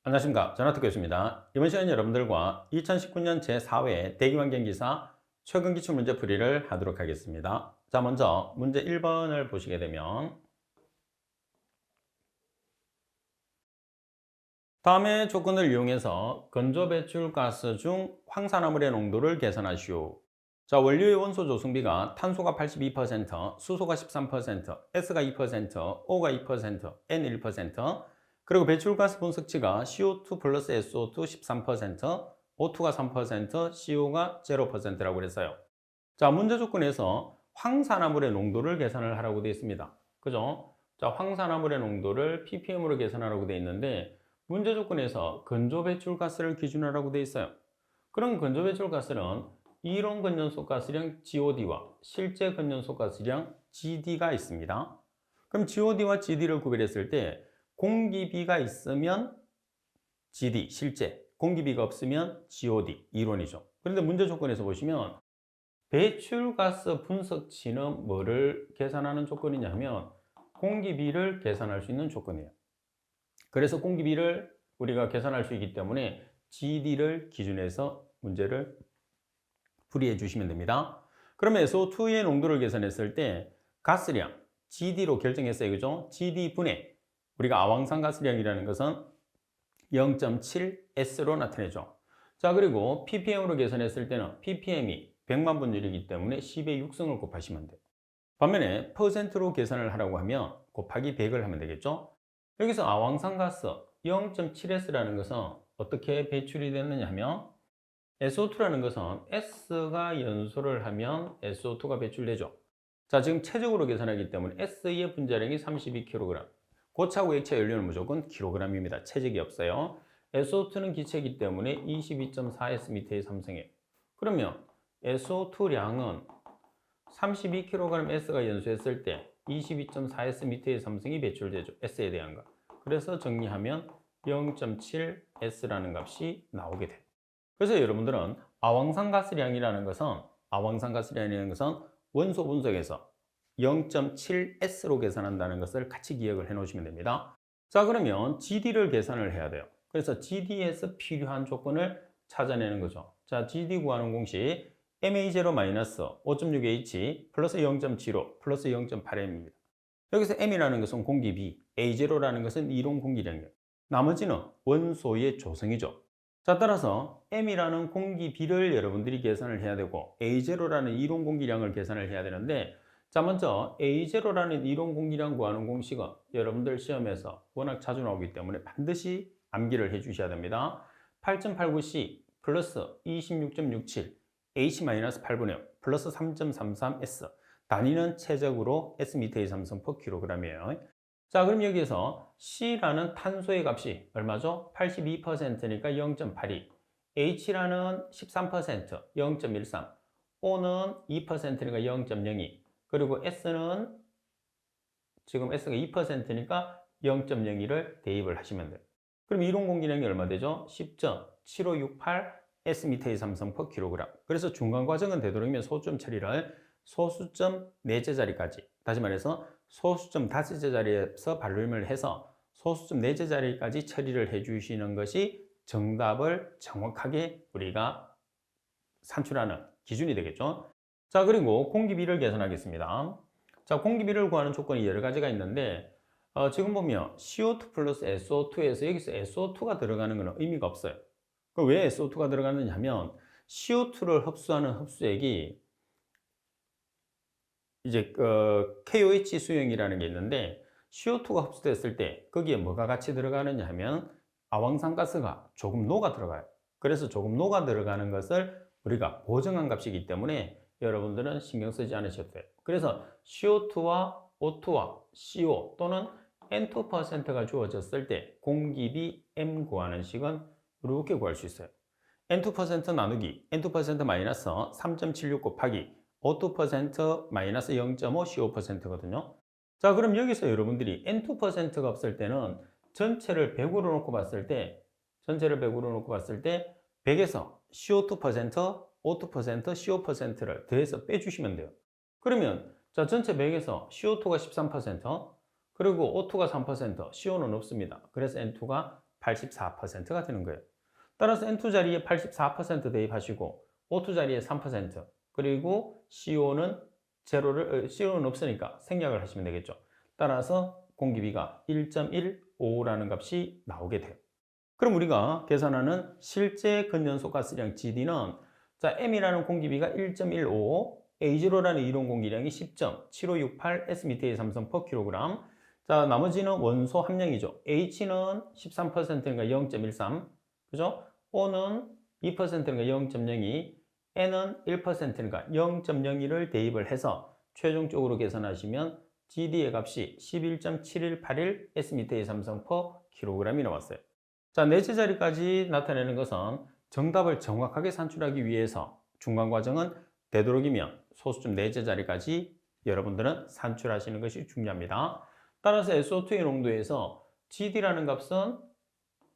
안녕하십니까. 전화특 교수입니다. 이번 시간에 여러분들과 2019년 제4회 대기환경기사 최근 기출문제 풀이를 하도록 하겠습니다. 자, 먼저 문제 1번을 보시게 되면 다음의 조건을 이용해서 건조 배출가스 중 황산화물의 농도를 계산하시오. 자, 원료의 원소 조성비가 탄소가 82%, 수소가 13%, S가 2%, O가 2%, N 1%, 그리고 배출가스 분석치가 CO2 플러스 SO2 13%, O2가 3%, CO가 0%라고 그랬어요. 자, 문제 조건에서 황산화물의 농도를 계산을 하라고 되어 있습니다. 그죠? 자, 황산화물의 농도를 ppm으로 계산하라고 되어 있는데 문제 조건에서 건조 배출가스를 기준으로 되어 있어요. 그럼 건조 배출가스는 이론 건전소 가스량 GOD와 실제 건전소 가스량 GD가 있습니다. 그럼 GOD와 GD를 구별했을 때 공기비가 있으면 GD, 실제, 공기비가 없으면 GOD, 이론이죠. 그런데 문제 조건에서 보시면 배출가스 분석치는 뭐를 계산하는 조건이냐 하면 공기비를 계산할 수 있는 조건이에요. 그래서 공기비를 우리가 계산할 수 있기 때문에 GD를 기준해서 문제를 풀이해 주시면 됩니다. 그러면 SO2의 농도를 계산했을 때 가스량, GD로 결정했어요. 그죠? GD분의 우리가 아황산 가스량이라는 것은 0.7S로 나타내죠. 자, 그리고 ppm으로 계산했을 때는 ppm이 100만 분율이기 때문에 10의 6승을 곱하시면 돼요. 반면에 퍼센트로 계산을 하라고 하면 곱하기 100을 하면 되겠죠. 여기서 아황산가스 0.7S라는 것은 어떻게 배출이 됐느냐 하면 SO2라는 것은 S가 연소를 하면 SO2가 배출되죠. 자, 지금 체적으로 계산하기 때문에 S의 분자량이 32kg. 고차고 액체 연료는 무조건 kg입니다. 체적이 없어요. SO2는 기체이기 때문에 22.4S/m의 삼성이에요. 그러면 SO2량은 32kg S가 연소했을 때 22.4S/m의 삼성이 배출되죠. S에 대한 거. 그래서 정리하면 0.7S라는 값이 나오게 돼요. 그래서 여러분들은 아황산가스량이라는 것은 원소 분석에서 0.7S로 계산한다는 것을 같이 기억을 해 놓으시면 됩니다. 자, 그러면 GD를 계산을 해야 돼요. 그래서 GD에서 필요한 조건을 찾아내는 거죠. 자, GD 구하는 공식 MA0-5.6H 플러스 0.75 플러스 0.8M입니다. 여기서 M이라는 것은 공기비, A0라는 것은 이론 공기량이에요. 나머지는 원소의 조성이죠. 자, 따라서 M이라는 공기비를 여러분들이 계산을 해야 되고 A0라는 이론 공기량을 계산을 해야 되는데, 자, 먼저 A0라는 이론 공기량 구하는 공식은 여러분들 시험에서 워낙 자주 나오기 때문에 반드시 암기를 해 주셔야 됩니다. 8.89C 플러스 26.67 H-8분의 5 플러스 3.33S, 단위는 최적으로 S/m의 삼성 per kg이에요. 자, 그럼 여기에서 C라는 탄소의 값이 얼마죠? 82%니까 0.82, H라는 13%, 0.13, O는 2%니까 0.02, 그리고 S는 지금 S가 2%니까 0.02를 대입을 하시면 돼요. 그럼 이론 공기량이 얼마 되죠? 10.7568 S/m의 삼성 per kg. 그래서 중간 과정은 되도록이면 소수점 처리를 소수점 4째 자리까지, 다시 말해서 소수점 5째 자리에서 발림을 해서 소수점 4째 자리까지 처리를 해 주시는 것이 정답을 정확하게 우리가 산출하는 기준이 되겠죠. 자, 그리고 공기비를 계산하겠습니다. 자, 공기비를 구하는 조건이 여러 가지가 있는데 지금 보면 CO2 플러스 SO2에서 여기서 SO2가 들어가는 것은 의미가 없어요. 왜 SO2가 들어가느냐 하면 CO2를 흡수하는 흡수액이 이제 KOH 수용이라는 게 있는데, CO2가 흡수됐을 때 거기에 뭐가 같이 들어가느냐 하면 아황산가스가 조금 녹아 들어가요. 그래서 조금 녹아 들어가는 것을 우리가 보정한 값이기 때문에 여러분들은 신경 쓰지 않으셔도 돼요. 그래서 CO2와 O2와 CO 또는 N2%가 주어졌을 때 공기비 M 구하는 식은 이렇게 구할 수 있어요. N2% 나누기 N2% 마이너스 3.76 곱하기 O2% 마이너스 0.5 CO%거든요. 자, 그럼 여기서 여러분들이 N2%가 없을 때는 전체를 100으로 놓고 봤을 때 100에서 CO2%, O2%, CO%를 더해서 빼주시면 돼요. 그러면 자, 전체 100에서 CO2가 13%, 그리고 O2가 3%, CO는 없습니다. 그래서 N2가 84%가 되는 거예요. 따라서 N2 자리에 84% 대입하시고 O2 자리에 3%, 그리고 CO는 CO는 없으니까 생략을 하시면 되겠죠. 따라서 공기비가 1.155라는 값이 나오게 돼요. 그럼 우리가 계산하는 실제 근연소 가스량 GD는 자, M이라는 공기비가 1.155, A0라는 이론 공기량이 10.7568 S/m의 삼성 per kg. 자, 나머지는 원소 함량이죠. H는 13%니까 0.13, 그죠? O는 2%니까 0.02, N은 1%니까 0.02를 대입을 해서 최종적으로 계산하시면 GD의 값이 11.7181 S/m의 삼성 per kg이 나왔어요. 자, 넷째 자리까지 나타내는 것은 정답을 정확하게 산출하기 위해서 중간 과정은 되도록이면 소수점 넷째 자리까지 여러분들은 산출하시는 것이 중요합니다. 따라서 SO2의 농도에서 GD라는 값은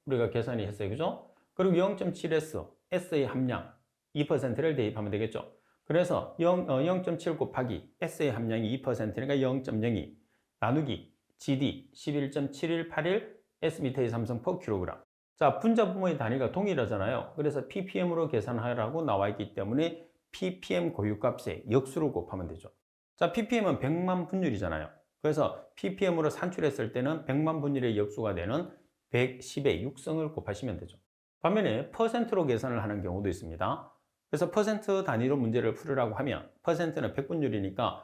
우리가 계산이 했어요. 그죠? 그리고 0.7S, S의 함량 2%를 대입하면 되겠죠. 그래서 0.7 곱하기 S의 함량이 2%니까 0.02 나누기 GD 11.7181 S/m의 삼성 per kg. 자, 분자 부모의 단위가 동일하잖아요. 그래서 ppm으로 계산하라고 나와 있기 때문에 ppm 고유값에 역수를 곱하면 되죠. 자, ppm은 100만 분율이잖아요. 그래서 ppm으로 산출했을 때는 100만 분율의 역수가 되는 110의 육성을 곱하시면 되죠. 반면에 퍼센트로 계산을 하는 경우도 있습니다. 그래서 퍼센트 단위로 문제를 풀으라고 하면 퍼센트는 100분율이니까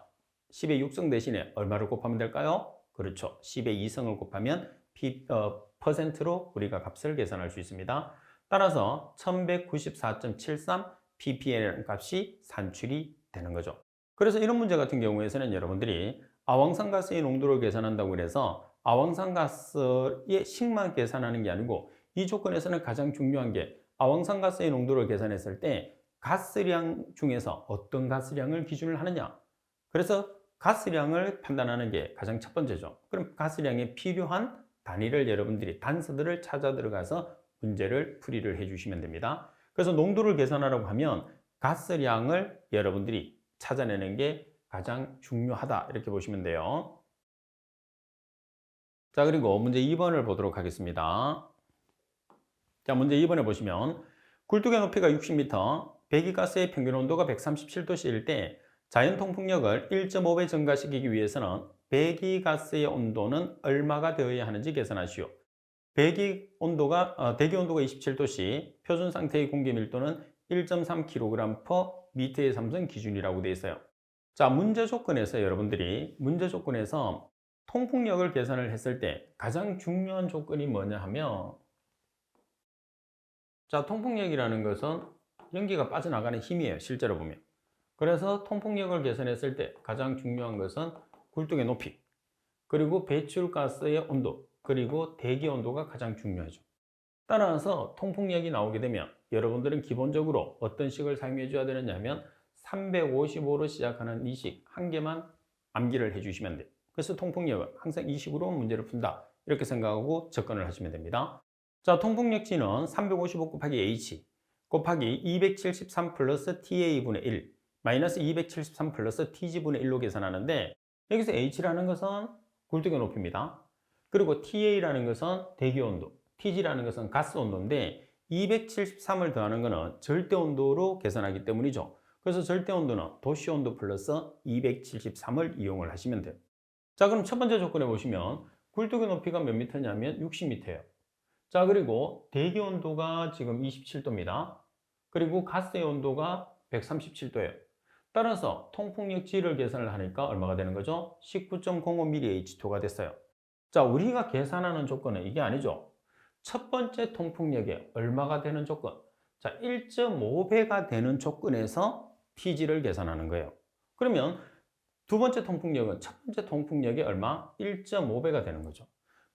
10의 육성 대신에 얼마를 곱하면 될까요? 그렇죠. 10의 2성을 곱하면 퍼센트로 우리가 값을 계산할 수 있습니다. 따라서 1194.73 ppm이라는 값이 산출이 되는 거죠. 그래서 이런 문제 같은 경우에서는 여러분들이 아황산가스의 농도를 계산한다고 해서 아황산가스의 식만 계산하는 게 아니고 이 조건에서는 가장 중요한 게 아황산가스의 농도를 계산했을 때 가스량 중에서 어떤 가스량을 기준을 하느냐. 그래서 가스량을 판단하는 게 가장 첫 번째죠. 그럼 가스량에 필요한 단위를 여러분들이 단서들을 찾아 들어가서 문제를 풀이를 해주시면 됩니다. 그래서 농도를 계산하라고 하면 가스량을 여러분들이 찾아내는 게 가장 중요하다 이렇게 보시면 돼요. 자, 그리고 문제 2번을 보도록 하겠습니다. 자, 문제 2번에 보시면 굴뚝의 높이가 60m, 배기가스의 평균 온도가 137도씨일 때 자연 통풍력을 1.5배 증가시키기 위해서는 배기가스의 온도는 얼마가 되어야 하는지 계산하시오. 대기 온도가 27도씨, 표준 상태의 공기 밀도는 1.3kg/m의 삼성 기준이라고 되어 있어요. 자, 문제 조건에서 여러분들이 문제 조건에서 통풍력을 계산을 했을 때 가장 중요한 조건이 뭐냐 하면, 자, 통풍력이라는 것은 연기가 빠져나가는 힘이에요. 실제로 보면. 그래서 통풍력을 계산했을 때 가장 중요한 것은 굴뚝의 높이, 그리고 배출가스의 온도, 그리고 대기 온도가 가장 중요하죠. 따라서 통풍력이 나오게 되면 여러분들은 기본적으로 어떤 식을 사용해 줘야 되느냐 하면 355로 시작하는 이 식 한 개만 암기를 해 주시면 돼요. 그래서 통풍력은 항상 이 식으로 문제를 푼다 이렇게 생각하고 접근을 하시면 됩니다. 자, 통풍력치는 355 곱하기 H 곱하기 273 플러스 TA분의 1 마이너스 273 플러스 TG분의 1로 계산하는데, 여기서 H라는 것은 굴뚝의 높이입니다. 그리고 TA라는 것은 대기 온도, TG라는 것은 가스 온도인데 273을 더하는 것은 절대 온도로 계산하기 때문이죠. 그래서 절대 온도는 도시 온도 플러스 273을 이용을 하시면 돼요. 자, 그럼 첫 번째 조건에 보시면 굴뚝의 높이가 몇 미터냐면 60m예요. 자, 그리고 대기 온도가 지금 27도입니다. 그리고 가스의 온도가 137도예요. 따라서 통풍력 G를 계산을 하니까 얼마가 되는 거죠? 19.05mH2가 됐어요. 자, 우리가 계산하는 조건은 이게 아니죠. 첫 번째 통풍력에 얼마가 되는 조건. 자, 1.5배가 되는 조건에서 TG를 계산하는 거예요. 그러면 두 번째 통풍력은 첫 번째 통풍력에 얼마? 1.5배가 되는 거죠.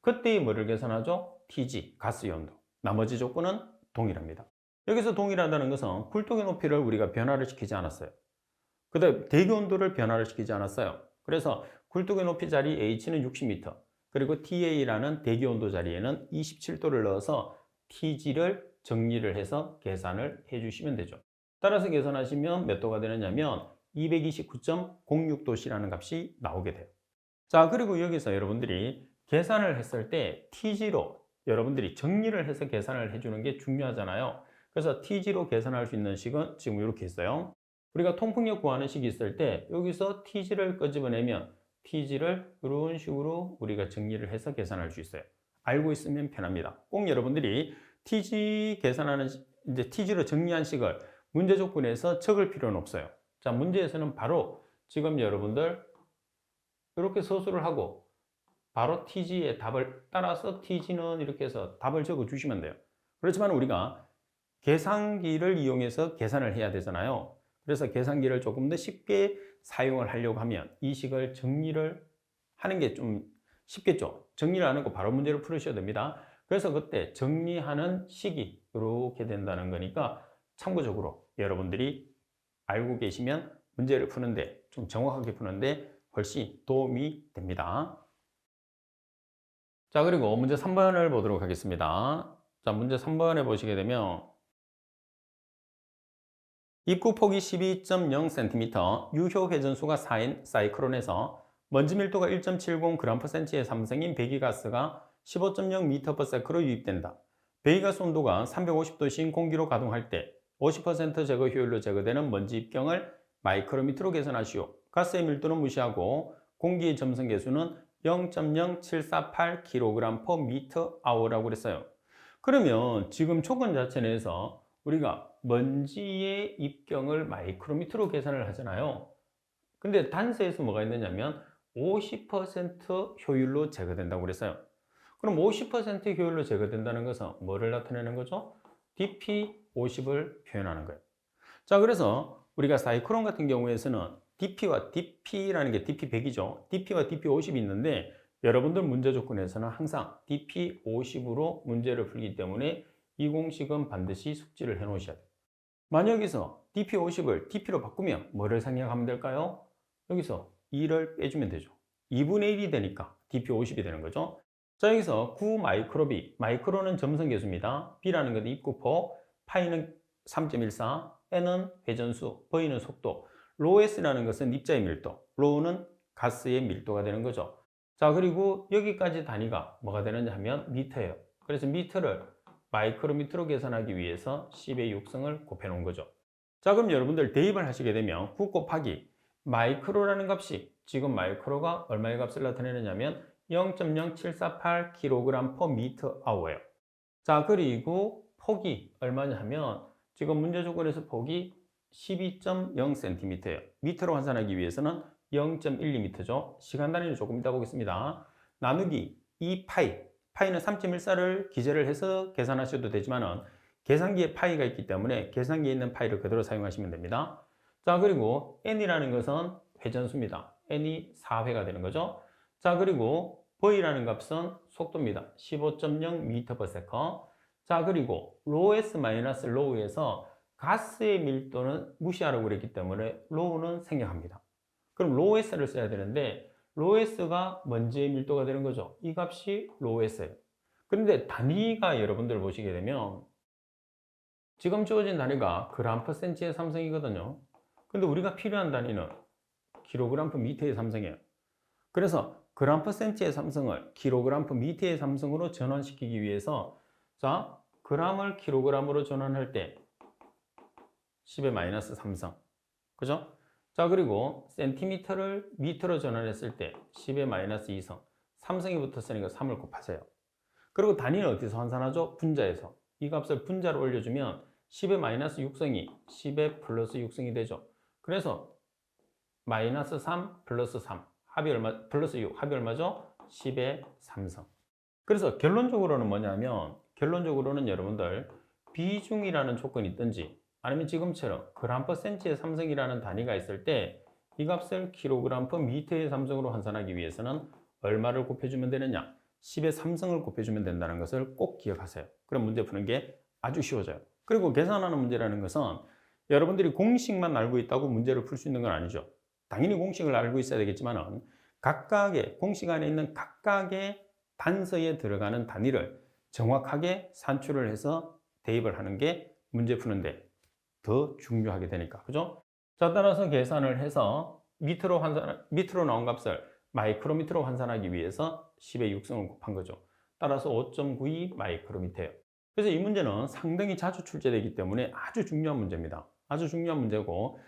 그때 뭐를 계산하죠? TG, 가스의 온도. 나머지 조건은 동일합니다. 여기서 동일하다는 것은 굴뚝의 높이를 우리가 변화를 시키지 않았어요. 그 다음에 대기 온도를 변화를 시키지 않았어요. 그래서 굴뚝의 높이 자리 H는 60m, 그리고 TA라는 대기 온도 자리에는 27도를 넣어서 TG를 정리를 해서 계산을 해주시면 되죠. 따라서 계산하시면 몇 도가 되느냐면 229.06도씨라는 값이 나오게 돼요. 자, 그리고 여기서 여러분들이 계산을 했을 때 TG로 여러분들이 정리를 해서 계산을 해주는 게 중요하잖아요. 그래서 TG로 계산할 수 있는 식은 지금 이렇게 있어요. 우리가 통풍력 구하는 식이 있을 때 여기서 TG를 끄집어내면 TG를 이런 식으로 우리가 정리를 해서 계산할 수 있어요. 알고 있으면 편합니다. 꼭 여러분들이 TG 계산하는 이제 TG로 정리한 식을 문제 조건에서 적을 필요는 없어요. 자, 문제에서는 바로 지금 여러분들 이렇게 서술을 하고 바로 TG의 답을 따라서 TG는 이렇게 해서 답을 적어 주시면 돼요. 그렇지만 우리가 계산기를 이용해서 계산을 해야 되잖아요. 그래서 계산기를 조금 더 쉽게 사용을 하려고 하면 이 식을 정리를 하는 게 좀 쉽겠죠. 정리를 안 하고 바로 문제를 풀으셔야 됩니다. 그래서 그때 정리하는 식이 이렇게 된다는 거니까 참고적으로 여러분들이 알고 계시면 문제를 푸는데 좀 정확하게 푸는데 훨씬 도움이 됩니다. 자, 그리고 문제 3번을 보도록 하겠습니다. 자, 문제 3번에 보시게 되면 입구 폭이 12.0cm, 유효 회전수가 4인 사이클론에서 먼지 밀도가 1.70g/cm의 삼성인 배기가스가 15.0m/s로 유입된다. 배기가스 온도가 350도씨인 공기로 가동할 때 50% 제거 효율로 제거되는 먼지 입경을 마이크로미터로 계산하시오. 가스의 밀도는 무시하고 공기의 점성 계수는 0.0748kg/m/h라고 그랬어요. 그러면 지금 조건 자체 내에서 우리가 먼지의 입경을 마이크로미터로 계산을 하잖아요. 근데 단서에서 뭐가 있느냐면 50% 효율로 제거된다고 그랬어요. 그럼 50% 효율로 제거된다는 것은 뭐를 나타내는 거죠? DP50을 표현하는 거예요. 자, 그래서 우리가 사이클론 같은 경우에서는 DP와 DP라는 게 DP100이죠. DP와 DP50이 있는데 여러분들 문제 조건에서는 항상 DP50으로 문제를 풀기 때문에 이 공식은 반드시 숙지를 해 놓으셔야 돼요. 만약 여기서 DP50을 DP로 바꾸면 뭐를 생략하면 될까요? 여기서 2를 빼주면 되죠. 2분의 1이 되니까 DP50이 되는 거죠. 자, 여기서 9마이크로비, 마이크로는 점성계수입니다. B라는 것은 입구폭, 파이는 3.14, N은 회전수, V는 속도, 로S라는 것은 입자의 밀도, 로는 가스의 밀도가 되는 거죠. 자, 그리고 여기까지 단위가 뭐가 되느냐 하면 미터예요. 그래서 미터를 마이크로미터로 계산하기 위해서 10의 육성을 곱해 놓은 거죠. 자, 그럼 여러분들 대입을 하시게 되면 9 곱하기 마이크로라는 값이 지금 마이크로가 얼마의 값을 나타내느냐면 0.0748kg/m예요. 자, 그리고 폭이 얼마냐 하면 지금 문제 조건에서 폭이 12.0cm예요. 미터로 환산하기 위해서는 0.12m죠. 시간 단위는 조금 이따 보겠습니다. 나누기 2파이, 파이는 3.14를 기재를 해서 계산하셔도 되지만 계산기에 파이가 있기 때문에 계산기에 있는 파이를 그대로 사용하시면 됩니다. 자, 그리고 n이라는 것은 회전수입니다. n이 4회가 되는 거죠. 자, 그리고 v라는 값은 속도입니다. 15.0m/s. 자, 그리고 로우에서 가스의 밀도는 무시하라고 그랬기 때문에 로우는 생략합니다. 그럼 로우S를 써야 되는데 로우S가 먼지의 밀도가 되는 거죠. 이 값이 로우S예요. 그런데 단위가 여러분들 보시게 되면 지금 주어진 단위가 g/cm의 삼성이거든요. 근데 우리가 필요한 단위는 kg/m의 삼성이에요. 그래서 g/cm의 삼성을 kg/m의 삼성으로 전환시키기 위해서 자, g을 kg으로 전환할 때 10의 마이너스 3성. 그죠? 자, 그리고 센티미터를 미터로 전환했을 때 10의 마이너스 2성. 3성이 붙었으니까 3을 곱하세요. 그리고 단위는 어디서 환산하죠? 분자에서. 이 값을 분자로 올려주면 10의 마이너스 6성이 10의 플러스 6성이 되죠. 그래서 마이너스 3 플러스 3 합이 얼마? 플러스 6 합이 얼마죠? 10의 3성. 그래서 결론적으로는 뭐냐면 결론적으로는 여러분들 비중이라는 조건이 있든지 아니면 지금처럼 g/cm의 삼성이라는 단위가 있을 때 이 값을 kg/m의 삼성으로 환산하기 위해서는 얼마를 곱해주면 되느냐? 10의 삼성을 곱해주면 된다는 것을 꼭 기억하세요. 그럼 문제 푸는 게 아주 쉬워져요. 그리고 계산하는 문제라는 것은 여러분들이 공식만 알고 있다고 문제를 풀 수 있는 건 아니죠. 당연히 공식을 알고 있어야 되겠지만 각각의 공식 안에 있는 각각의 단서에 들어가는 단위를 정확하게 산출을 해서 대입을 하는 게 문제 푸는데 더 중요하게 되니까. 그죠? 자, 따라서 계산을 해서 미터로 나온 값을 마이크로미터로 환산하기 위해서 10의 6성을 곱한 거죠. 따라서 5.92 마이크로미터예요. 그래서 이 문제는 상당히 자주 출제되기 때문에 아주 중요한 문제입니다. 아주 중요한 문제고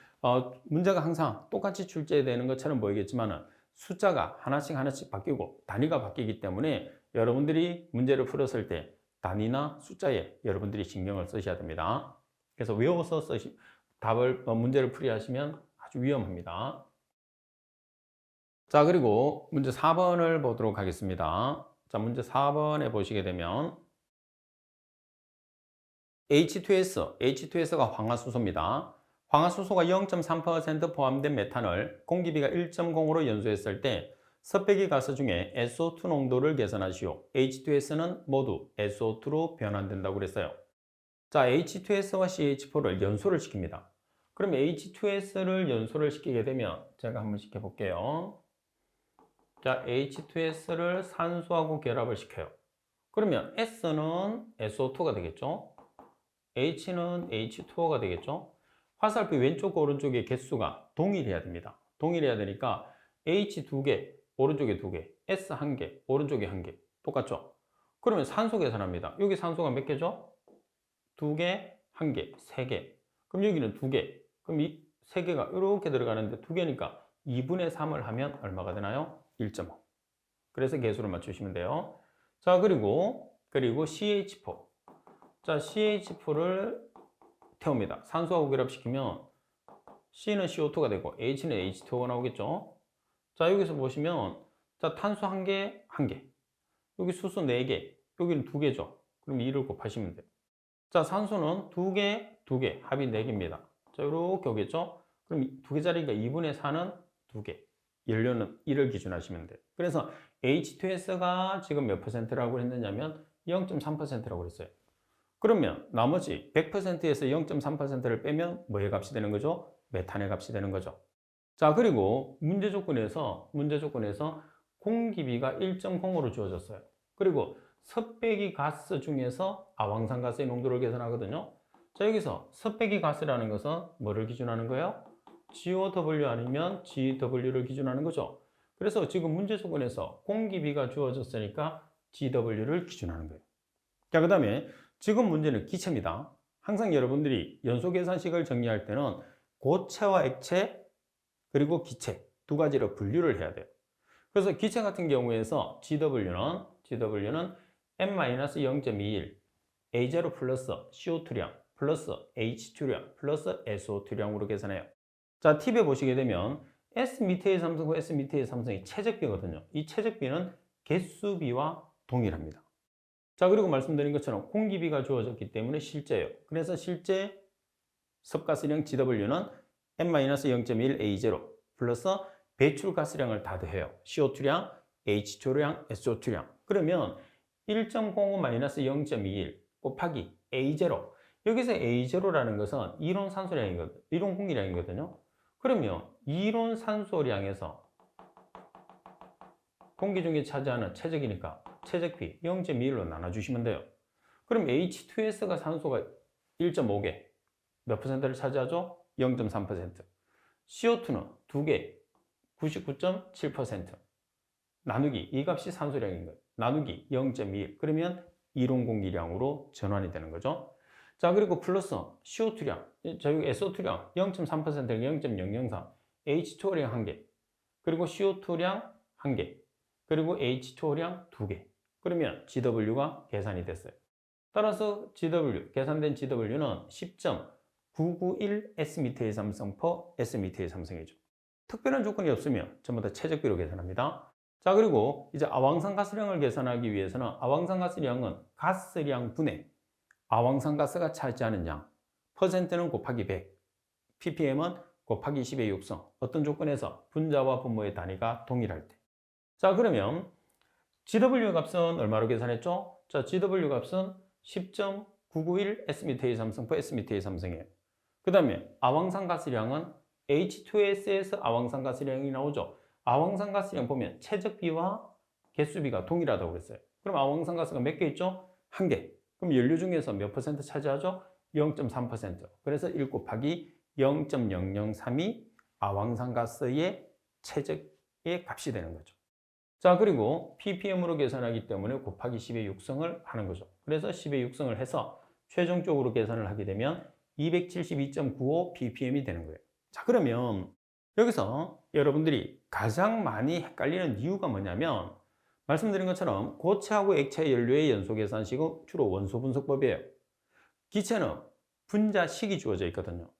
문제가 항상 똑같이 출제되는 것처럼 보이겠지만 숫자가 하나씩 바뀌고 단위가 바뀌기 때문에 여러분들이 문제를 풀었을 때 단위나 숫자에 여러분들이 신경을 쓰셔야 됩니다. 그래서 외워서 문제를 풀이하시면 아주 위험합니다. 자, 그리고 문제 4번을 보도록 하겠습니다. 자, 문제 4번에 보시게 되면 H2S가 황화수소입니다. 황화수소가 0.3% 포함된 메탄을 공기비가 1.0으로 연소했을 때 섭배기 가스 중에 SO2 농도를 계산하시오. H2S는 모두 SO2로 변환된다고 그랬어요. 자, H2S와 CH4를 연소를 시킵니다. 그럼 H2S를 연소를 시키게 되면 제가 한번 시켜볼게요. 자, H2S를 산소하고 결합을 시켜요. 그러면 S는 SO2가 되겠죠? H는 H2O가 되겠죠? 화살표 왼쪽과 오른쪽의 개수가 동일해야 됩니다. 동일해야 되니까 H 2개, 오른쪽에 2개, S 1개, 오른쪽에 1개. 똑같죠? 그러면 산소 계산합니다. 여기 산소가 몇 개죠? 2개, 1개, 3개. 그럼 여기는 2개. 그럼 이 3개가 이렇게 들어가는데 2개니까 2분의 3을 하면 얼마가 되나요? 1.5. 그래서 개수를 맞추시면 돼요. 자, 그리고 CH4. 자, CH4를 태웁니다. 산소하고 결합시키면 C는 CO2가 되고 H는 H2O가 나오겠죠. 자, 여기서 보시면 자, 탄소 1개, 1개. 여기 수소 4개, 여기는 2개죠. 그럼 2를 곱하시면 돼요. 자, 산소는 2개, 2개, 합이 4개입니다. 자, 이렇게 오겠죠. 그럼 2개짜리가 2분의 4는 2개. 연료는 1을 기준하시면 돼요. 그래서 H2S가 지금 몇 %라고 했느냐면 0.3%라고 그랬어요. 그러면 나머지 100%에서 0.3%를 빼면 뭐의 값이 되는 거죠? 메탄의 값이 되는 거죠. 자, 그리고 문제 조건에서 공기비가 1.0으로 주어졌어요. 그리고 섭배기 가스 중에서 아황산 가스의 농도를 계산하거든요. 자, 여기서 섭배기 가스라는 것은 뭐를 기준하는 거예요? GOW 아니면 GW를 기준하는 거죠. 그래서 지금 문제 조건에서 공기비가 주어졌으니까 GW를 기준하는 거예요. 자, 그 다음에 지금 문제는 기체입니다. 항상 여러분들이 연소 계산식을 정리할 때는 고체와 액체 그리고 기체 두 가지로 분류를 해야 돼요. 그래서 기체 같은 경우에서 GW는 M-0.21 A0 플러스 CO2량 플러스 H2량 플러스 SO2량으로 계산해요. 자, 팁에 보시게 되면 S미터의 삼성과 S미터의 삼성이 최적비거든요. 이 최적비는 개수비와 동일합니다. 자, 그리고 말씀드린 것처럼 공기비가 주어졌기 때문에 실제예요. 그래서 실제 섭가스량 GW는 M-0.1 A0 플러스 배출가스량을 다 더해요. CO2량, H2량, SO2량. 그러면 1.05-0.21 곱하기 A0. 여기서 A0라는 것은 이론 산소량이거든요. 이론 공기량이거든요. 그러면 이론 산소량에서 공기 중에 차지하는 최적이니까 최적비 0.21로 나눠주시면 돼요. 그럼 H2S가 산소가 1.5개, 몇 %를 차지하죠? 0.3%. CO2는 2개, 99.7%. 나누기, 이 값이 산소량인 거예요. 나누기 0.21. 그러면 이론 공기량으로 전환이 되는 거죠. 자, 그리고 플러스 CO2량, 저희 SO2량 0.3%는 0.003, H2O량 1개, 그리고 CO2량 1개, 그리고 H2O량 2개. 그러면 GW가 계산이 됐어요. 따라서 계산된 GW는 10.991 S미터의 삼성 per S미터의 삼성이죠. 특별한 조건이 없으면 전부 다 최적비로 계산합니다. 자, 그리고 이제 아황산 가스량을 계산하기 위해서는 아황산 가스량은 가스량 분의 아황산 가스가 차지하는 양, 퍼센트는 곱하기 100, ppm은 곱하기 10의 육성. 어떤 조건에서 분자와 분모의 단위가 동일할 때. 자, 그러면 GW 값은 얼마로 계산했죠? 자, GW 값은 10.991 S미터의 삼성 per S미터의 삼성이에요. 그 다음에 아황산 가스량은 H2S에서 아황산 가스량이 나오죠. 아황산 가스량 보면 최적비와 개수비가 동일하다고 그랬어요. 그럼 아황산 가스가 몇 개 있죠? 1개. 그럼 연료 중에서 몇 퍼센트 차지하죠? 0.3%. 그래서 1 곱하기 0.003이 아황산 가스의 최적의 값이 되는 거죠. 자, 그리고 ppm으로 계산하기 때문에 곱하기 10의 육성을 하는 거죠. 그래서 10의 육성을 해서 최종적으로 계산을 하게 되면 272.95 ppm이 되는 거예요. 자, 그러면 여기서 여러분들이 가장 많이 헷갈리는 이유가 뭐냐면 말씀드린 것처럼 고체하고 액체 연료의 연소 계산식은 주로 원소 분석법이에요. 기체는 분자식이 주어져 있거든요.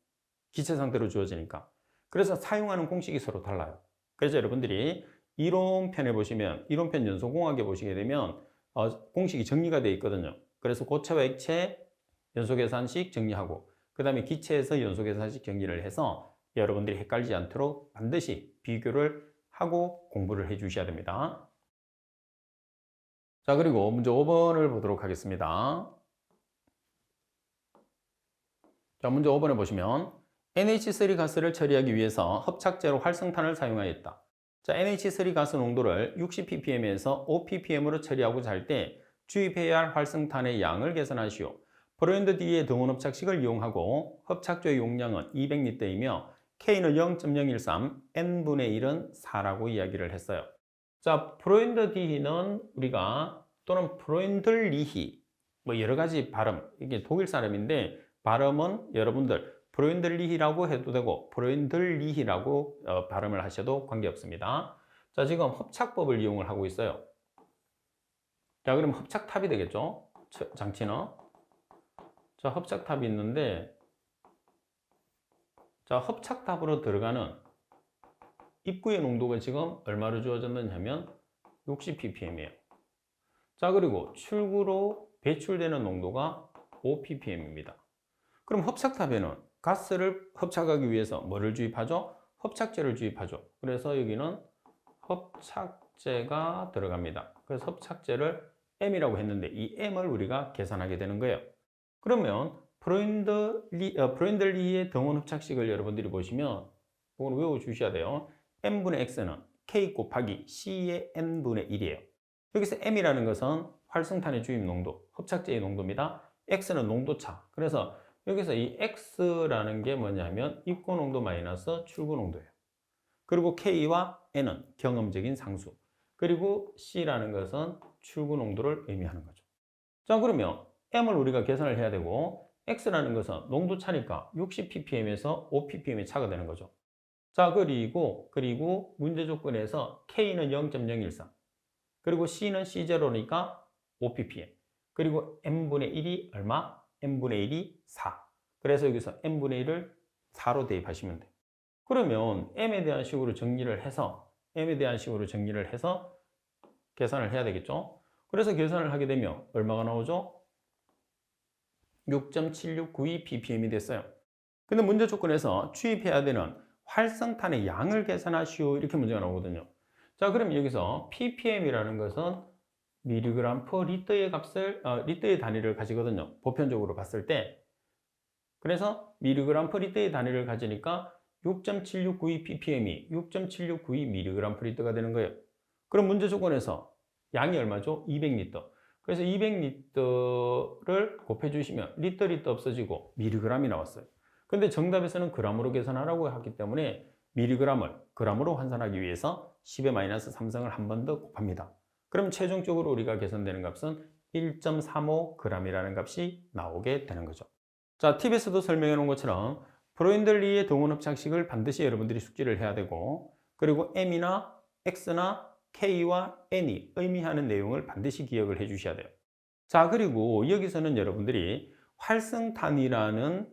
기체 상태로 주어지니까. 그래서 사용하는 공식이 서로 달라요. 그래서 여러분들이 이론편에 보시면 이론편 연소공학에 보시게 되면 공식이 정리가 되어 있거든요. 그래서 고체와 액체 연소계산식 정리하고 그 다음에 기체에서 연소계산식 정리를 해서 여러분들이 헷갈리지 않도록 반드시 비교를 하고 공부를 해 주셔야 됩니다. 자, 그리고 문제 5번을 보도록 하겠습니다. 자, 문제 5번에 보시면 NH3 가스를 처리하기 위해서 합착제로 활성탄을 사용하였다. 자, NH3 가스 농도를 60ppm에서 5ppm으로 처리하고자 할 때 주입해야 할 활성탄의 양을 계산하시오. 브로인드 D의 등원 합착식을 이용하고 합착조의 용량은 200L이며 K는 0.013, N분의 1은 4라고 이야기를 했어요. 자, 브로인드 D는 우리가 또는 브로인들리히 뭐 여러 가지 발음, 이게 독일 사람인데 발음은 여러분들 브로인들리히라고 해도 되고 브로인들리히라고 발음을 하셔도 관계없습니다. 자, 지금 합착법을 이용을 하고 있어요. 자, 그럼 합착탑이 되겠죠? 장치는. 자, 합착탑이 있는데 자, 합착탑으로 들어가는 입구의 농도가 지금 얼마로 주어졌느냐 하면 60ppm이에요. 자, 그리고 출구로 배출되는 농도가 5ppm입니다. 그럼 합착탑에는 가스를 합착하기 위해서 뭐를 주입하죠? 합착제를 주입하죠. 그래서 여기는 합착제가 들어갑니다. 그래서 합착제를 M이라고 했는데 이 M을 우리가 계산하게 되는 거예요. 그러면 브로인들리의 등원 합착식을 여러분들이 보시면 이걸 외워주셔야 돼요. M분의 X는 K 곱하기 C의 N분의 1이에요. 여기서 M이라는 것은 활성탄의 주입 농도, 합착제의 농도입니다. X는 농도차. 그래서 여기서 이 X라는 게 뭐냐면 입구 농도 마이너스 출구 농도예요. 그리고 K와 N은 경험적인 상수. 그리고 C라는 것은 출구 농도를 의미하는 거죠. 자, 그러면 M을 우리가 계산을 해야 되고 X라는 것은 농도 차니까 60ppm에서 5ppm의 차가 되는 거죠. 자, 그리고 문제 조건에서 K는 0.013 그리고 C는 C0니까 5ppm 그리고 N분의 1이 얼마? N분의 1이 4. 그래서 여기서 N분의 1을 4로 대입하시면 돼요. 그러면 M에 대한 식으로 정리를 해서 계산을 해야 되겠죠? 그래서 계산을 하게 되면 얼마가 나오죠? 6.7692 ppm이 됐어요. 근데 문제 조건에서 주입해야 되는 활성탄의 양을 계산하시오 이렇게 문제가 나오거든요. 자, 그럼 여기서 ppm이라는 것은 미리그램 퍼 리터의 값을 리터의 단위를 가지거든요. 보편적으로 봤을 때. 그래서 미리그램 퍼 리터의 단위를 가지니까 6.7692 ppm이 6.7692 미리그램 퍼 리터가 되는 거예요. 그럼 문제 조건에서 양이 얼마죠? 200리터. 그래서 200리터를 곱해 주시면 리터 없어지고 미리그램이 나왔어요. 근데 정답에서는 그램으로 계산하라고 했기 때문에 미리그램을 그램으로 환산하기 위해서 10의 마이너스 3승을 한 번 더 곱합니다. 그럼 최종적으로 우리가 계산되는 값은 1.35g이라는 값이 나오게 되는 거죠. 자, 팁에서도 설명해 놓은 것처럼 브로인들리의 등원 합착식을 반드시 여러분들이 숙지를 해야 되고 그리고 M이나 X나 K와 N이 의미하는 내용을 반드시 기억을 해 주셔야 돼요. 자, 그리고 여기서는 여러분들이 활성탄은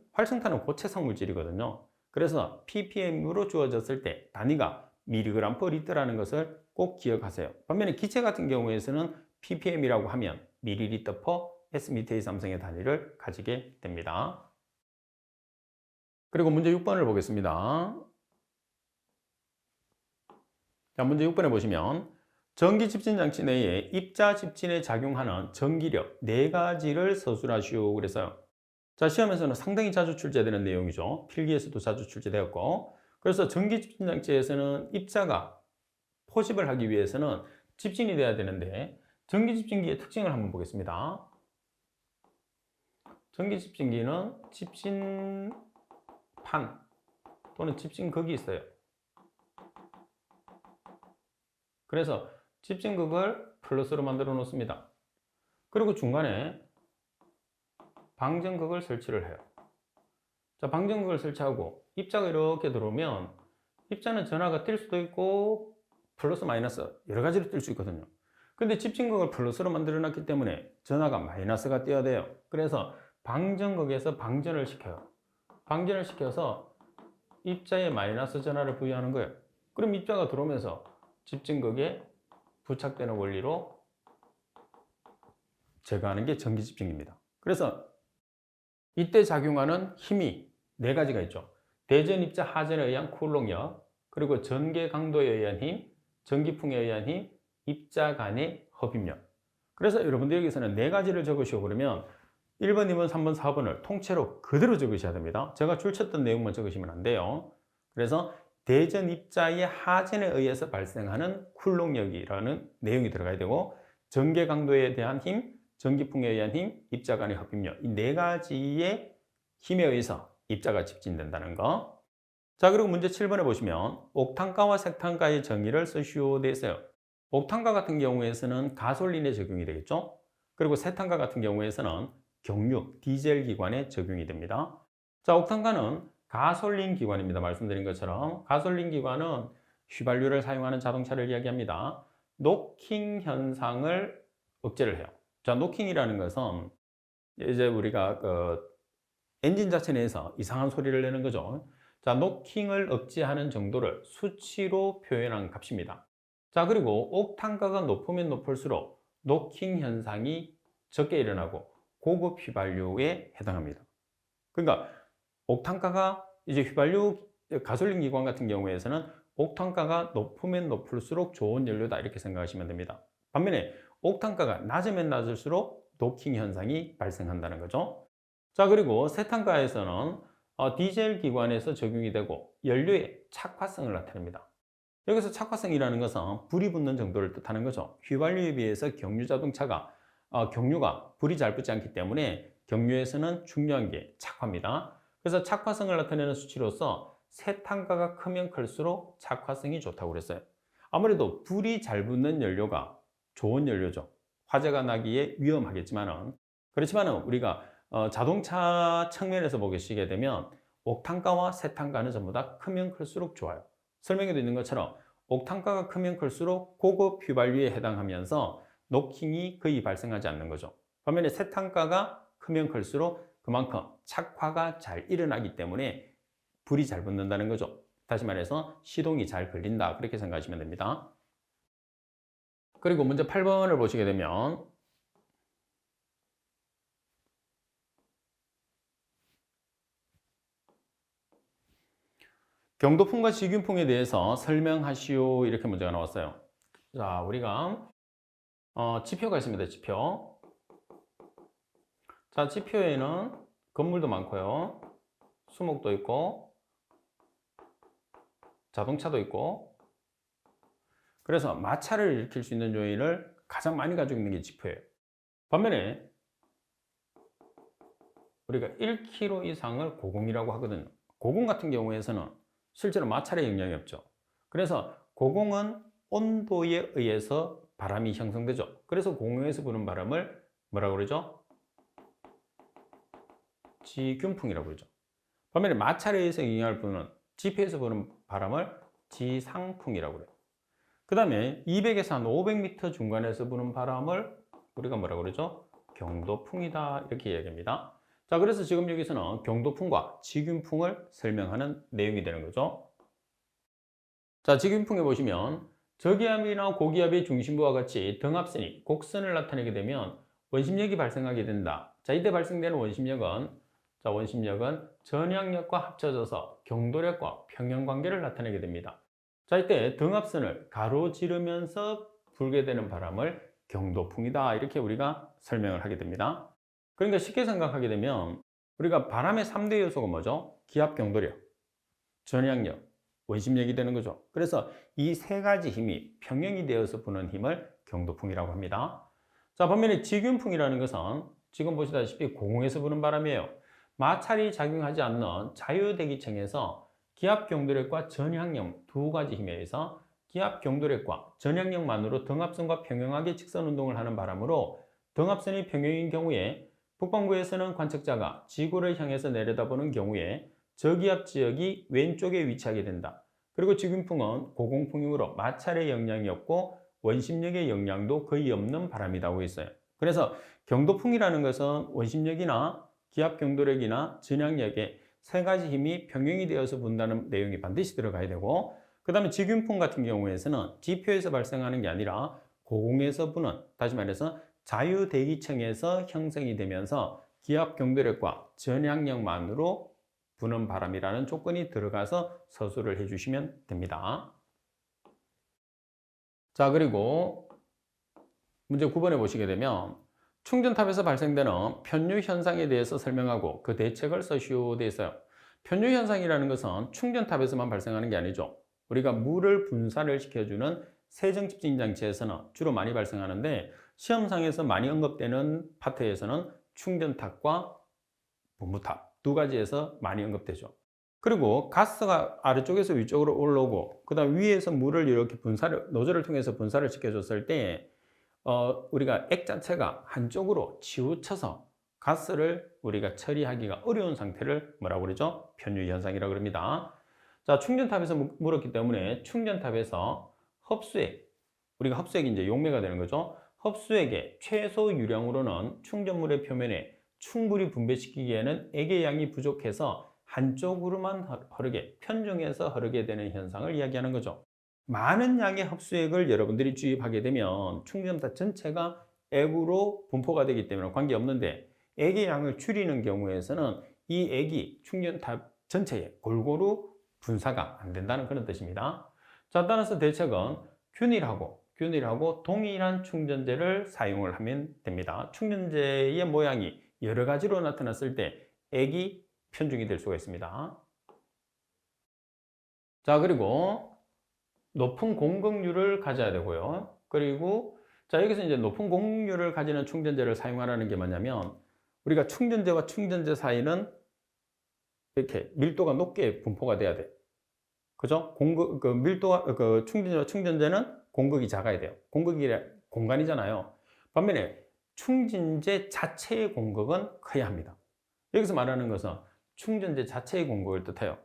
고체성 물질이거든요. 그래서 ppm으로 주어졌을 때 단위가 미리그램 퍼 리터라는 것을 꼭 기억하세요. 반면에 기체 같은 경우에서는 ppm이라고 하면 밀리리터 퍼 S미터의 삼성의 단위를 가지게 됩니다. 그리고 문제 6번을 보겠습니다. 자, 문제 6번에 보시면 전기 집진 장치 내에 입자 집진에 작용하는 전기력 4가지를 서술하시오 그래서요. 자, 시험에서는 상당히 자주 출제되는 내용이죠. 필기에서도 자주 출제되었고 그래서 전기 집진 장치에서는 입자가 포집을 하기 위해서는 집진이 돼야 되는데 전기 집진기의 특징을 한번 보겠습니다. 전기 집진기는 집진판 또는 집진극이 있어요. 그래서 집진극을 플러스로 만들어 놓습니다. 그리고 중간에 방전극을 설치를 해요. 자, 방전극을 설치하고 입자가 이렇게 들어오면 입자는 전하가 뛸 수도 있고 플러스 마이너스 여러 가지로 뛸 수 있거든요. 근데 집진극을 플러스로 만들어 놨기 때문에 전하가 마이너스가 뛰어야 돼요. 그래서 방전극에서 방전을 시켜요. 방전을 시켜서 입자에 마이너스 전하를 부여하는 거예요. 그럼 입자가 들어오면서 집진극에 부착되는 원리로 제거하는 게 전기집진입니다. 그래서 이때 작용하는 힘이 네 가지가 있죠. 대전 입자 하전에 의한 쿨롱력, 그리고 전개 강도에 의한 힘, 전기풍에 의한 힘, 입자 간의 hợp입력. 그래서 여러분들 여기서는 네 가지를 적으시고 그러면 1번, 2번, 3번, 4번을 통째로 그대로 적으셔야 됩니다. 제가 줄쳤던 내용만 적으시면 안 돼요. 그래서 대전 입자의 하전에 의해서 발생하는 쿨롱력이라는 내용이 들어가야 되고, 전개 강도에 대한 힘, 전기풍에 의한 힘, 입자 간의 hợp 입력, 이 네 가지의 힘에 의해서 입자가 집진된다는 거. 자, 그리고 문제 7번에 보시면 옥탄가와 색탄가의 정의를 쓰시오 돼 있어요. 옥탄가 같은 경우에서는 가솔린에 적용이 되겠죠. 그리고 세탄가 같은 경우에서는 경유, 디젤 기관에 적용이 됩니다. 자, 옥탄가는 가솔린 기관입니다. 말씀드린 것처럼 가솔린 기관은 휘발유를 사용하는 자동차를 이야기합니다. 노킹 현상을 억제를 해요. 자, 노킹이라는 것은 이제 우리가 엔진 자체 내에서 이상한 소리를 내는 거죠. 자, 노킹을 억제하는 정도를 수치로 표현한 값입니다. 자, 그리고 옥탄가가 높으면 높을수록 노킹 현상이 적게 일어나고 고급 휘발유에 해당합니다. 그러니까 옥탄가가 이제 휘발유 가솔린 기관 같은 경우에서는 옥탄가가 높으면 높을수록 좋은 연료다 이렇게 생각하시면 됩니다. 반면에 옥탄가가 낮으면 낮을수록 노킹 현상이 발생한다는 거죠. 자, 그리고 세탄가에서는 디젤 기관에서 적용이 되고 연료의 착화성을 나타냅니다. 여기서 착화성이라는 것은 불이 붙는 정도를 뜻하는 거죠. 휘발유에 비해서 경유 자동차가 경유가 불이 잘 붙지 않기 때문에 경유에서는 중요한 게 착화입니다. 그래서 착화성을 나타내는 수치로서 세탄가가 크면 클수록 착화성이 좋다고 그랬어요. 아무래도 불이 잘 붙는 연료가 좋은 연료죠. 화재가 나기에 위험하겠지만은, 그렇지만은 우리가 자동차 측면에서 보시게 되면 옥탄가와 세탄가는 전부 다 크면 클수록 좋아요. 설명에도 있는 것처럼 옥탄가가 크면 클수록 고급 휘발유에 해당하면서 노킹이 거의 발생하지 않는 거죠. 반면에 세탄가가 크면 클수록 그만큼 착화가 잘 일어나기 때문에 불이 잘 붙는다는 거죠. 다시 말해서 시동이 잘 걸린다, 그렇게 생각하시면 됩니다. 그리고 문제 8번을 보시게 되면 경도풍과 직균풍에 대해서 설명하시오, 이렇게 문제가 나왔어요. 자, 우리가 지표가 있습니다. 지표. 자, 지표에는 건물도 많고요, 수목도 있고 자동차도 있고, 그래서 마찰을 일으킬 수 있는 요인을 가장 많이 가지고 있는 게 지표예요. 반면에 우리가 1kg 이상을 고공이라고 하거든요. 고공 같은 경우에서는 실제로 마찰에 영향이 없죠. 그래서 고공은 온도에 의해서 바람이 형성되죠. 그래서 고공에서 부는 바람을 뭐라고 그러죠? 지균풍이라고 그러죠. 반면에 마찰에 의해서 영향을 부는 지표에서 부는 바람을 지상풍이라고 그래요. 그 다음에 200에서 한 500m 중간에서 부는 바람을 우리가 뭐라고 그러죠? 경도풍이다, 이렇게 이야기합니다. 자, 그래서 지금 여기서는 경도풍과 지균풍을 설명하는 내용이 되는 거죠. 자, 지균풍에 보시면 저기압이나 고기압의 중심부와 같이 등압선이 곡선을 나타내게 되면 원심력이 발생하게 된다. 자, 이때 발생되는 원심력은 전향력과 합쳐져서 경도력과 평형관계를 나타내게 됩니다. 자, 이때 등압선을 가로지르면서 불게 되는 바람을 경도풍이다, 이렇게 우리가 설명을 하게 됩니다. 그러니까 쉽게 생각하게 되면 우리가 바람의 3대 요소가 뭐죠? 기압, 경도력, 전향력, 원심력이 되는 거죠. 그래서 이 세 가지 힘이 평형이 되어서 부는 힘을 경도풍이라고 합니다. 자, 반면에 지균풍이라는 것은 지금 보시다시피 고공에서 부는 바람이에요. 마찰이 작용하지 않는 자유대기층에서 기압, 경도력과 전향력 두 가지 힘에 의해서 기압 경도력과 전향력만으로 등압선과 평행하게 직선 운동을 하는 바람으로 등압선이 평행인 경우에 북반구에서는 관측자가 지구를 향해서 내려다보는 경우에 저기압 지역이 왼쪽에 위치하게 된다. 그리고 지균풍은 고공풍이므로 마찰의 영향이 없고 원심력의 영향도 거의 없는 바람이라고 있어요. 그래서 경도풍이라는 것은 원심력이나 기압 경도력이나 전향력에 세 가지 힘이 병행이 되어서 분다는 내용이 반드시 들어가야 되고, 그 다음에 지균풍 같은 경우에서는 지표에서 발생하는 게 아니라 고공에서 부는, 다시 말해서 자유대기층에서 형성이 되면서 기압 경도력과 전향력만으로 부는 바람이라는 조건이 들어가서 서술을 해주시면 됩니다. 자, 그리고 문제 9번에 보시게 되면 충전탑에서 발생되는 편유 현상에 대해서 설명하고 그 대책을 써시오 되어 있어요. 편유 현상이라는 것은 충전탑에서만 발생하는 게 아니죠. 우리가 물을 분사를 시켜주는 세정 집진 장치에서는 주로 많이 발생하는데, 시험상에서 많이 언급되는 파트에서는 충전탑과 분무탑 두 가지에서 많이 언급되죠. 그리고 가스가 아래쪽에서 위쪽으로 올라오고, 그 다음 위에서 물을 이렇게 노즐을 통해서 분사를 시켜줬을 때 우리가 액 자체가 한쪽으로 치우쳐서 가스를 우리가 처리하기가 어려운 상태를 뭐라고 그러죠? 편유 현상이라고 그럽니다. 자, 충전탑에서 물었기 때문에 충전탑에서 흡수액, 우리가 흡수액이 이제 용매가 되는 거죠. 흡수액의 최소 유량으로는 충전물의 표면에 충분히 분배시키기에는 액의 양이 부족해서 한쪽으로만 흐르게, 편중해서 흐르게 되는 현상을 이야기하는 거죠. 많은 양의 흡수액을 여러분들이 주입하게 되면 충전탑 전체가 액으로 분포가 되기 때문에 관계없는데, 액의 양을 줄이는 경우에서는 이 액이 충전탑 전체에 골고루 분사가 안 된다는 그런 뜻입니다. 자, 따라서 대책은 균일하고 동일한 충전재를 사용을 하면 됩니다. 충전재의 모양이 여러 가지로 나타났을 때 액이 편중이 될 수가 있습니다. 자, 그리고 높은 공급률을 가져야 되고요. 그리고 자, 여기서 이제 높은 공급률을 가지는 충전재를 사용하라는 게 뭐냐면, 우리가 충전재와 충전재 사이는 이렇게 밀도가 높게 분포가 돼야 돼. 그죠? 밀도가, 충전재와 충전재는 공극이 작아야 돼요. 공극이 공간이잖아요. 반면에 충전재 자체의 공극은 커야 합니다. 여기서 말하는 것은 충전재 자체의 공극을 뜻해요.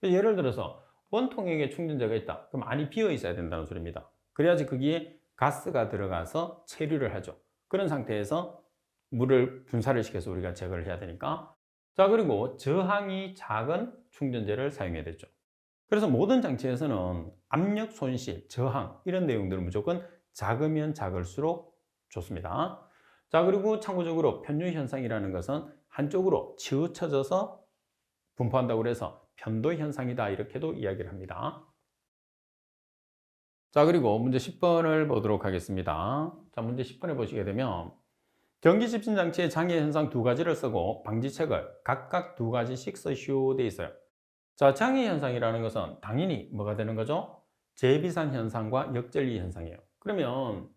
예를 들어서 원통액에 충전재가 있다. 그럼 안이 비어 있어야 된다는 소리입니다. 그래야지 거기에 가스가 들어가서 체류를 하죠. 그런 상태에서 물을 분사를 시켜서 우리가 제거를 해야 되니까. 자, 그리고 저항이 작은 충전재를 사용해야 되죠. 그래서 모든 장치에서는 압력 손실, 저항 이런 내용들은 무조건 작으면 작을수록 좋습니다. 자, 그리고 참고적으로 편유 현상이라는 것은 한쪽으로 치우쳐져서 분포한다고 해서 편도 현상이다 이렇게도 이야기를 합니다. 자, 그리고 문제 10번을 보도록 하겠습니다. 자, 문제 10번에 보시게 되면 전기 집진 장치의 장애 현상 두 가지를 쓰고 방지책을 각각 두 가지씩 쓰시오 되어 있어요. 자, 장애 현상이라는 것은 당연히 뭐가 되는 거죠? 재비산 현상과 역전리 현상이에요. 그러면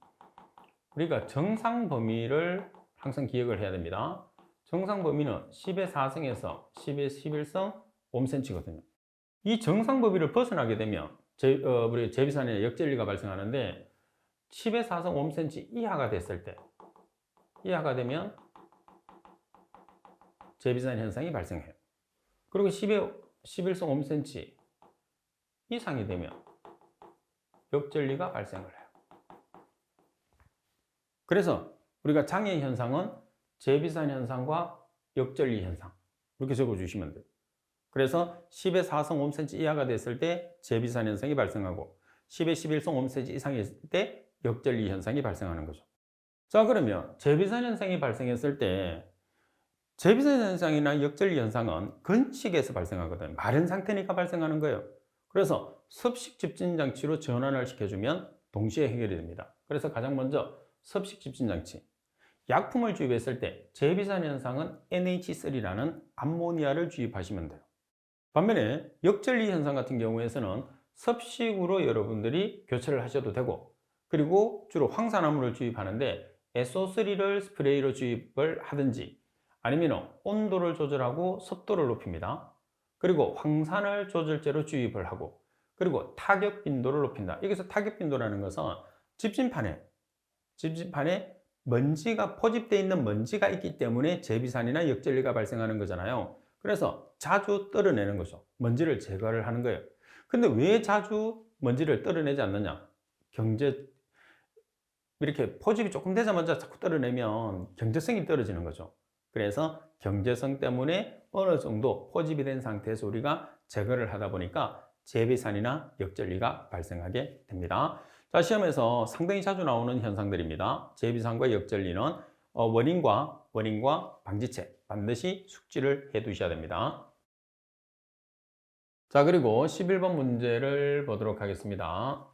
우리가 정상 범위를 항상 기억을 해야 됩니다. 정상 범위는 10의 4승에서 10의 11승 5cm거든요. 이 정상 범위를 벗어나게 되면 우리 재비산의 역전리가 발생하는데, 10의 4승 5cm 이하가 됐을 때, 이하가 되면 재비산 현상이 발생해요. 그리고 10의 11승 5cm 이상이 되면 역전리가 발생을 해요. 그래서 우리가 장애 현상은 재비산 현상과 역전리 현상 이렇게 적어주시면 돼요. 그래서 10의 4승 5cm 이하가 됐을 때 재비산 현상이 발생하고 10의 11승 5cm 이상일 때 역전리 현상이 발생하는 거죠. 자, 그러면 재비산 현상이 발생했을 때 재비산 현상이나 역전리 현상은 건식에서 발생하거든요. 마른 상태니까 발생하는 거예요. 그래서 습식 집진 장치로 전환을 시켜주면 동시에 해결이 됩니다. 그래서 가장 먼저 습식 집진 장치. 약품을 주입했을 때 재비산 현상은 NH3라는 암모니아를 주입하시면 돼요. 반면에 역전리 현상 같은 경우에서는 섭식으로 여러분들이 교체를 하셔도 되고, 그리고 주로 황산화물을 주입하는데 SO3를 스프레이로 주입을 하든지, 아니면 온도를 조절하고 습도를 높입니다. 그리고 황산을 조절제로 주입을 하고, 그리고 타격 빈도를 높인다. 여기서 타격 빈도라는 것은 집진판에 먼지가 포집되어 있는 먼지가 있기 때문에 제비산이나 역전리가 발생하는 거잖아요. 그래서 자주 떨어내는 거죠. 먼지를 제거를 하는 거예요. 근데 왜 자주 먼지를 떨어내지 않느냐? 이렇게 포집이 조금 되자마자 자꾸 떨어내면 경제성이 떨어지는 거죠. 그래서 경제성 때문에 어느 정도 포집이 된 상태에서 우리가 제거를 하다 보니까 제비산이나 역전리가 발생하게 됩니다. 자, 시험에서 상당히 자주 나오는 현상들입니다. 제비산과 역전리는 원인과 방지책 반드시 숙지를 해 두셔야 됩니다. 자, 그리고 11번 문제를 보도록 하겠습니다.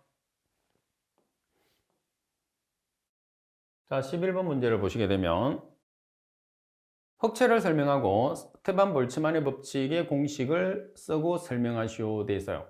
자, 11번 문제를 보시게 되면 흑체를 설명하고 스테반 볼츠만의 법칙의 공식을 쓰고 설명하시오 돼 있어요.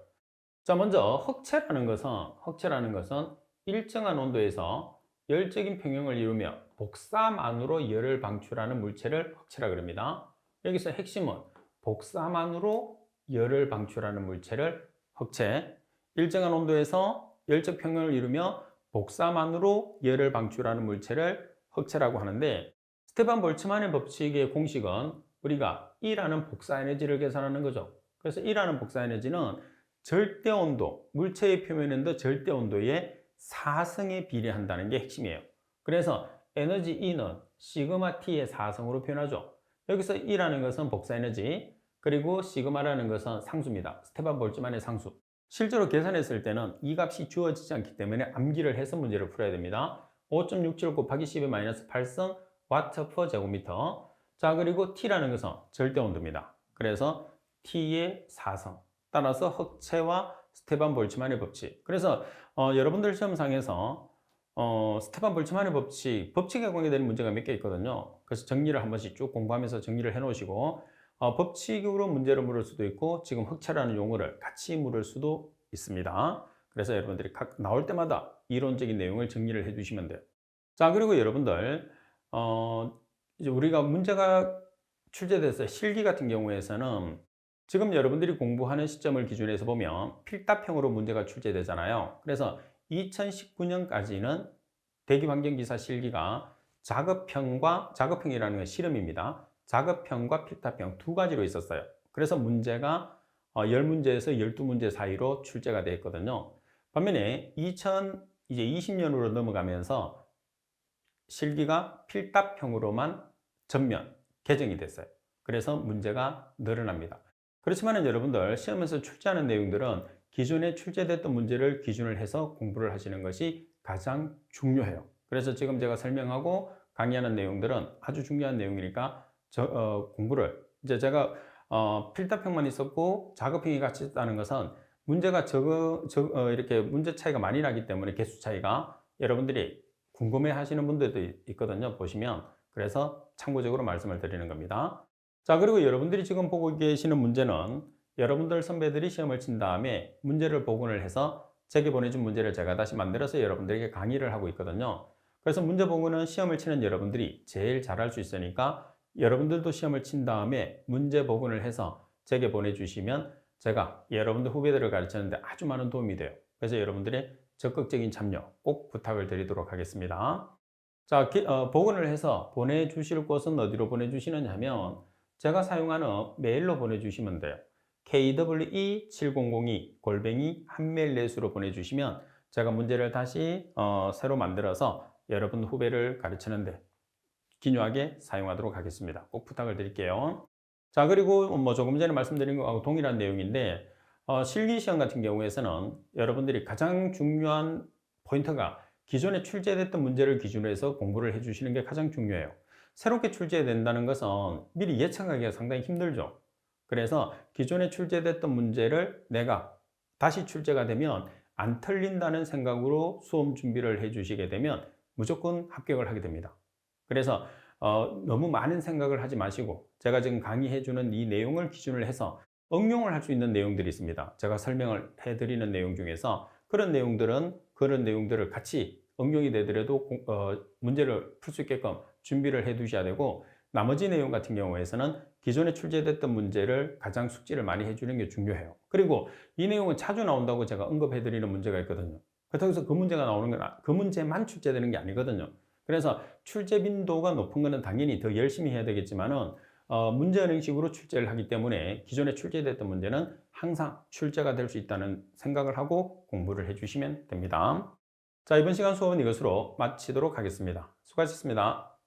자, 먼저 흑체라는 것은 일정한 온도에서 열적인 평형을 이루며 복사만으로 열을 방출하는 물체를 흑체라 그럽니다. 여기서 핵심은 복사만으로 열을 방출하는 물체를 흑체, 일정한 온도에서 열적 평형을 이루며 복사만으로 열을 방출하는 물체를 흑체라고 하는데, 스테반 볼츠만의 법칙의 공식은 우리가 E라는 복사 에너지를 계산하는 거죠. 그래서 E라는 복사 에너지는 절대 온도, 물체의 표면 온도 절대 온도의 4승에 비례한다는 게 핵심이에요. 그래서 에너지 E는 시그마 T의 4승으로 표현하죠. 여기서 E라는 것은 복사 에너지, 그리고 시그마라는 것은 상수입니다. 스테반 볼츠만의 상수. 실제로 계산했을 때는 이 값이 주어지지 않기 때문에 암기를 해서 문제를 풀어야 됩니다. 5.67 곱하기 10의 마이너스 8승 와트 퍼 제곱미터. 자, 그리고 T라는 것은 절대 온도입니다. 그래서 T의 4승. 따라서 흑체와 스테반 볼츠만의 법칙. 그래서 여러분들 시험상에서 스테반 볼츠만의 법칙에 관계되는 문제가 몇 개 있거든요. 그래서 정리를 한 번씩 쭉 공부하면서 정리를 해 놓으시고, 법칙으로 문제를 물을 수도 있고 지금 흑체라는 용어를 같이 물을 수도 있습니다. 그래서 여러분들이 각 나올 때마다 이론적인 내용을 정리를 해 주시면 돼요. 자, 그리고 여러분들 이제 우리가 문제가 출제돼서 실기 같은 경우에서는 지금 여러분들이 공부하는 시점을 기준으로 해서 보면 필답형으로 문제가 출제되잖아요. 그래서 2019년까지는 대기환경기사 실기가 작업형이라는 건 실험입니다. 작업형과 필답형 두 가지로 있었어요. 그래서 문제가 10문제에서 12문제 사이로 출제가 되어 있거든요. 반면에 2020년으로 넘어가면서 실기가 필답형으로만 전면 개정이 됐어요. 그래서 문제가 늘어납니다. 그렇지만 여러분들 시험에서 출제하는 내용들은 기존에 출제됐던 문제를 기준을 해서 공부를 하시는 것이 가장 중요해요. 그래서 지금 제가 설명하고 강의하는 내용들은 아주 중요한 내용이니까 공부를 이제 제가 필답형만 있었고 작업형이 같이 있다는 것은 문제가 이렇게 문제 차이가 많이 나기 때문에 개수 차이가 여러분들이 궁금해 하시는 분들도 있거든요. 보시면. 그래서 참고적으로 말씀을 드리는 겁니다. 자, 그리고 여러분들이 지금 보고 계시는 문제는 여러분들 선배들이 시험을 친 다음에 문제를 복원을 해서 제게 보내준 문제를 제가 다시 만들어서 여러분들에게 강의를 하고 있거든요. 그래서 문제 복원은 시험을 치는 여러분들이 제일 잘할 수 있으니까 여러분들도 시험을 친 다음에 문제 복원을 해서 제게 보내주시면 제가 여러분들 후배들을 가르치는데 아주 많은 도움이 돼요. 그래서 여러분들의 적극적인 참여 꼭 부탁을 드리도록 하겠습니다. 자, 복원을 해서 보내주실 곳은 어디로 보내주시느냐 하면 제가 사용하는 메일로 보내주시면 돼요. kwe7002@한메일넷으로 보내주시면 제가 문제를 다시 새로 만들어서 여러분 후배를 가르치는데 기묘하게 사용하도록 하겠습니다. 꼭 부탁을 드릴게요. 자, 그리고 조금 전에 말씀드린 것하고 동일한 내용인데 실기시험 같은 경우에서는 여러분들이 가장 중요한 포인트가 기존에 출제됐던 문제를 기준으로 해서 공부를 해주시는 게 가장 중요해요. 새롭게 출제된다는 것은 미리 예측하기가 상당히 힘들죠. 그래서 기존에 출제됐던 문제를 내가 다시 출제가 되면 안 틀린다는 생각으로 수험 준비를 해주시게 되면 무조건 합격을 하게 됩니다. 그래서 너무 많은 생각을 하지 마시고 제가 지금 강의해주는 이 내용을 기준으로 해서 응용을 할 수 있는 내용들이 있습니다. 제가 설명을 해드리는 내용 중에서 그런 내용들을 같이 응용이 되더라도 문제를 풀 수 있게끔 준비를 해 두셔야 되고, 나머지 내용 같은 경우에서는 기존에 출제됐던 문제를 가장 숙지를 많이 해주는 게 중요해요. 그리고 이 내용은 자주 나온다고 제가 언급해드리는 문제가 있거든요. 그렇다고 해서 그 문제가 나오는 건 그 문제만 출제되는 게 아니거든요. 그래서 출제 빈도가 높은 거는 당연히 더 열심히 해야 되겠지만은 문제은행식으로 출제를 하기 때문에 기존에 출제됐던 문제는 항상 출제가 될 수 있다는 생각을 하고 공부를 해주시면 됩니다. 자, 이번 시간 수업은 이것으로 마치도록 하겠습니다. 수고하셨습니다.